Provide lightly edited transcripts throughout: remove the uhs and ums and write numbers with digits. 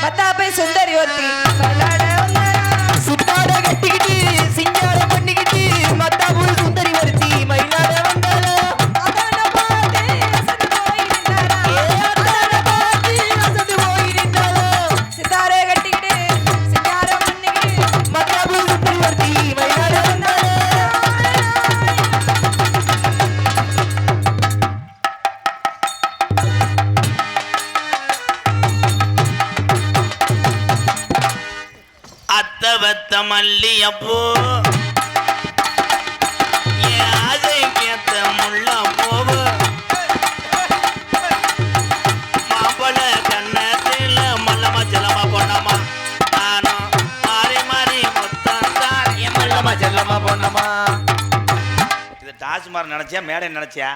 மத்தாப்பை சுந்தரி ஒருத்தி சுத்தாட கட்டிக்கிட்டு சிங்கார பண்ணிக்கிட்டு மத்தாப்பு சுந்தரி ஒருத்தி மயிலாட வந்தாளா சித்தாரை கட்டிக்கிட்டு சிங்காரம் பண்ணிக்கிட்டு மத்தாப்பு சுந்தரி ஒருத்தி மயிலாட வந்தாளா அத்தவத்த மல்லியப்பூ ஆசை கேத்த முள்ள போவு மாம்பழ கண்ணத்தில் மல்லமா செல்லமா பொண்ணமா நானும் மாறி மாறி மொத்தம் தான் என் மல்லமா செல்லமா பொண்ணமா. இது டாஸ்மார் நினைச்சியா மேடை நினைச்சியா?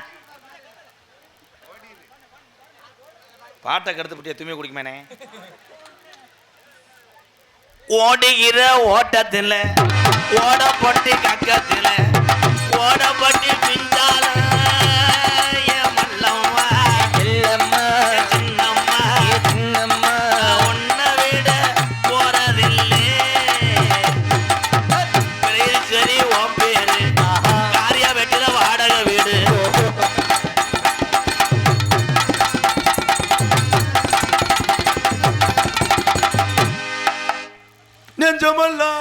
பாட்டை கெடுத்து பட்டியா தூய்மை குடிக்குமேனே. ஓடுகிற ஓட்டத்தில் ஓடப்பட்டு கக்கத்தில் ஓடப்பட்டு பிஞ்சால மல்லம்மா செல்லம்மா சின்னம்மா சின்னம்மா உன்னை விட போறதில்லை சரி உன் பேரு காரியா வெட்டுற வாடகை வீடு. நெஞ்சமல்லா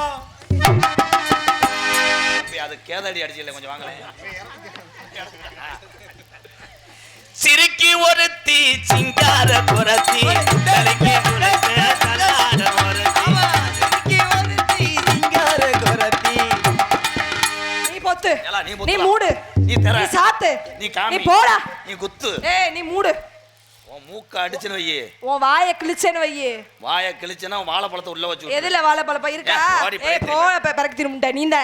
அது கேதடி அடிச்சல கொஞ்சம் வாங்கல. சிரிக்கி ஒருத்தி சிங்கார குரத்தி தலைக்கு குரத்தி தலார ஒருத்தி சிங்கார குரத்தி நீ பொத்து நீ நீ மூடு நீ தர நீ சாத்து நீ காமி நீ போடா நீ குத்து ஏய் நீ மூடு உன் மூக்க அடிச்சுன்னு வையே உன் வாயை கிழிச்சேன்னு வையே வாயை கிழிச்சுன்னா வாழைப்பழத்தை உள்ள வச்சு எதுல வாழைப்பழப்ப இருக்கா ஓடி ஏய் போய் போட பறக்கு திருமுண்ட நீந்த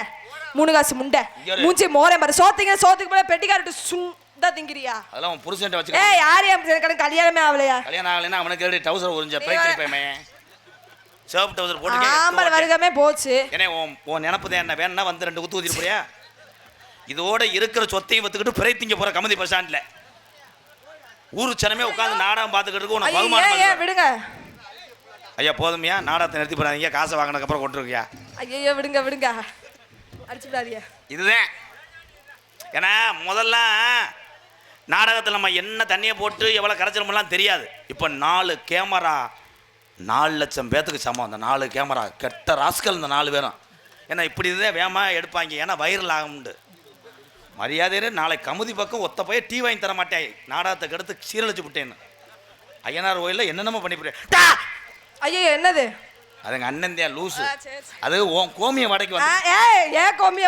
3 காசு முண்டை இங்க மூஞ்சி மோரே பாரு சோத்துக்கு போல பெட்டிக்காரட்டு சுண்டா திங்கிறியா? அதெல்லாம் உன் புருஷன்ட்ட வச்சுக்க. ஏய் யாரையும் எனக்கு கல்யாணமே ஆகலையா? கல்யாணம் ஆகலைன்னா அவனுக்கு ஏறி டவுசர் உறிஞ்ச பைத்திரி பையமே சிவப்பு டவுசர் போட்டு ஆம்பளை வருகமே போச்சு. ஏன்னா உன் நினப்பு தான் என்ன வேணும்னா வந்து 2 குத்து ஊத்திட்டு போறியா? இதோட இருக்கிற சொத்தையும் வத்துக்கிட்டு பிறை திங்க போற கமதி பஸ் ஸ்டாண்ட்ல ஊரு சனமே உட்காந்து நாடகம் பார்த்துக்கிட்டு உனக்கு பகுமானம் ஏன் விடுங்க ஐயா போதுமையா நாடகத்தை நிறுத்தி போறாதீங்க காசை வாங்கினதுக்கு அப்புறம் கொண்டுருக்கியா? ஐயோ விடுங்க அடிச்சு விடாதீங்க. இதுதான் ஏன்னா முதல்ல நாடகத்தில் நம்ம என்ன தண்ணியை போட்டு எவ்வளோ கரைச்சலமெல்லாம் தெரியாது. இப்போ 4 கேமரா 4 லட்சம் பேத்துக்கு சமம். அந்த 4 கேமரா கெட்ட ராஸ்கல் இந்த 4 பேரும். ஏன்னா இப்படி தான் வேகமாக எடுப்பாங்க. ஏன்னா வைரல் ஆகும்ண்டு மரியாதையே நாளை கமுதி பக்கம் ஒத்த போய் டீ வாங்கி தர மாட்டேன் நாடகத்தை கெடுத்து சீரழிச்சு விட்டேன்னு ஐயனார் கோயிலில் என்னென்னமோ பண்ணி போட்டேன். ஐயோ என்னது அது எங்கள் அண்ணன் தான் லூசு. அது கோமிய வடைக்கு வந்து ஏன் கோமிய